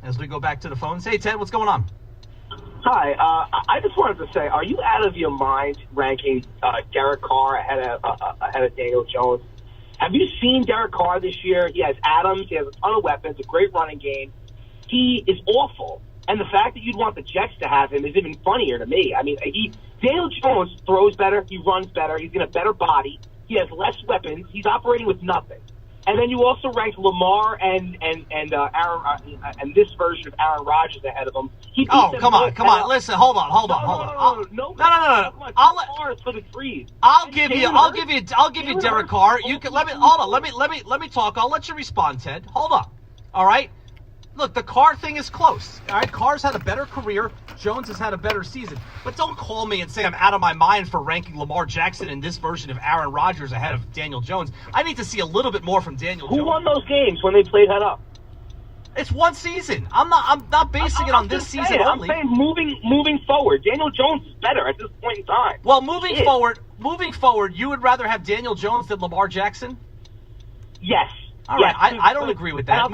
as we go back to the phones. Hey, Ted, what's going on? Hi. I just wanted to say, are you out of your mind ranking Derek Carr ahead of Daniel Jones? Have you seen Derek Carr this year? He has Adams. He has a ton of weapons, a great running game. He is awful. And the fact that you'd want the Jets to have him is even funnier to me. I mean, Daniel Jones throws better. He runs better. He's got a better body. He has less weapons. He's operating with nothing. And then you also rank Lamar and Aaron and this version of Aaron Rodgers ahead of him. Come on. Listen, hold on. No. I'll give you Derek Carr. You can let me talk. I'll let you respond, Ted. Hold on. All right. Look, the Carr thing is close. All right, Carr's had a better career. Jones has had a better season. But don't call me and say I'm out of my mind for ranking Lamar Jackson in this version of Aaron Rodgers ahead of Daniel Jones. I need to see a little bit more from Daniel Jones. Who won those games when they played head up? It's one season. I'm not basing it on this season only. I'm saying moving forward, Daniel Jones is better at this point in time. Well, moving forward, you would rather have Daniel Jones than Lamar Jackson? Yes. All right. I don't agree with that.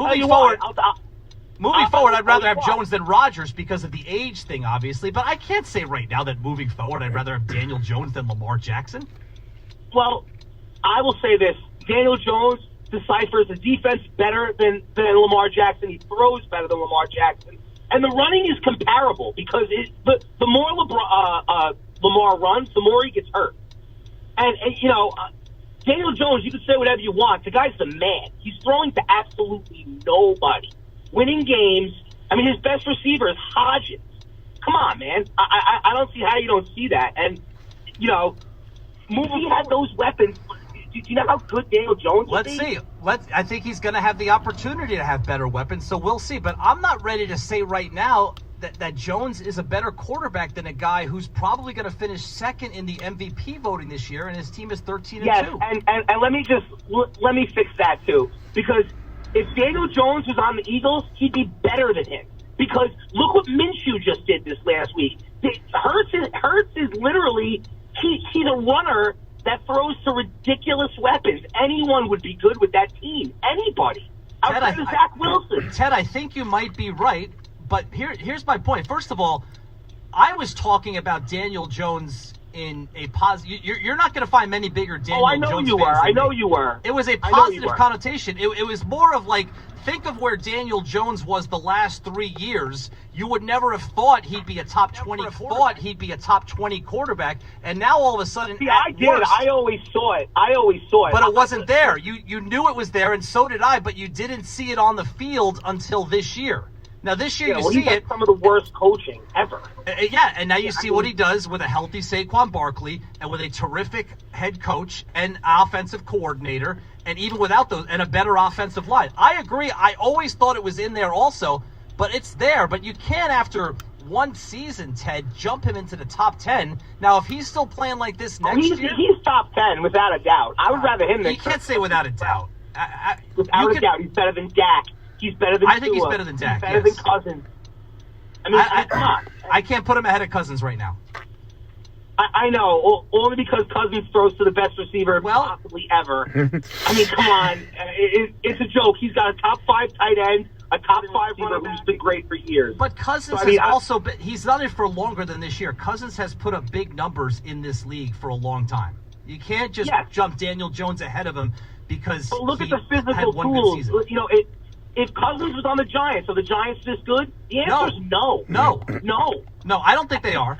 Moving forward, I'd rather have Jones than Rodgers because of the age thing, obviously. But I can't say right now that moving forward, I'd rather have Daniel Jones than Lamar Jackson. Well, I will say this. Daniel Jones deciphers the defense better than Lamar Jackson. He throws better than Lamar Jackson. And the running is comparable because the more Lamar runs, the more he gets hurt. And Daniel Jones, you can say whatever you want. The guy's the man. He's throwing to absolutely nobody. Winning games. I mean, his best receiver is Hodgins. Come on, man. I don't see how you don't see that. And, he had those weapons. Do you know how good Daniel Jones is? Let's see. I think he's going to have the opportunity to have better weapons, so we'll see. But I'm not ready to say right now that Jones is a better quarterback than a guy who's probably going to finish second in the MVP voting this year, and his team is 13-2. Yes, and let me fix that too, because if Daniel Jones was on the Eagles, he'd be better than him. Because look what Minshew just did this last week. Hurts is literally, he's a runner that throws to ridiculous weapons. Anyone would be good with that team. Anybody. Outside of Zach Wilson. Ted, I think you might be right, but here's my point. First of all, I was talking about Daniel Jones in a positive. You're not going to find many bigger Daniel Jones fans. I know you were. It was a positive connotation. It was more of like, think of where Daniel Jones was the last 3 years. You would never have thought he'd be a top 20. Top 20 quarterback, and now all of a sudden, I did. I always saw it. But it wasn't there. You knew it was there, and so did I. But you didn't see it on the field until this year. Now, this year you see it. Some of the worst coaching ever. And now you see what he does with a healthy Saquon Barkley and with a terrific head coach and offensive coordinator, and even without those, and a better offensive line. I agree. I always thought it was in there also, but it's there. But you can't, after one season, Ted, jump him into the top 10. Now, if he's still playing like this next year, he's top 10 without a doubt. I would rather him than. You can't say without a doubt. Without a doubt, he's better than Dak. He's better than I think he's better than Dak. He's better than Cousins. I mean, come on. I can't put him ahead of Cousins right now. I know, only because Cousins throws to the best receiver possibly ever. I mean, come on. It's a joke. He's got a top 5 tight end, a top 5 runner who's been great for years. But Cousins has also been, he's done it for longer than this year. Cousins has put up big numbers in this league for a long time. You can't just jump Daniel Jones ahead of him because look at the physical tools. If Cousins was on the Giants, are the Giants this good? The answer is no. No, I don't think they are.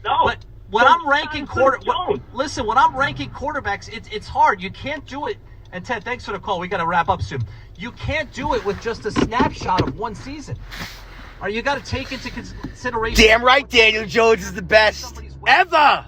No. But when I'm ranking when I'm ranking quarterbacks, it's hard. You can't do it. And Ted, thanks for the call. We got to wrap up soon. You can't do it with just a snapshot of one season. You got to take into consideration. Damn right, Daniel Jones is the best ever.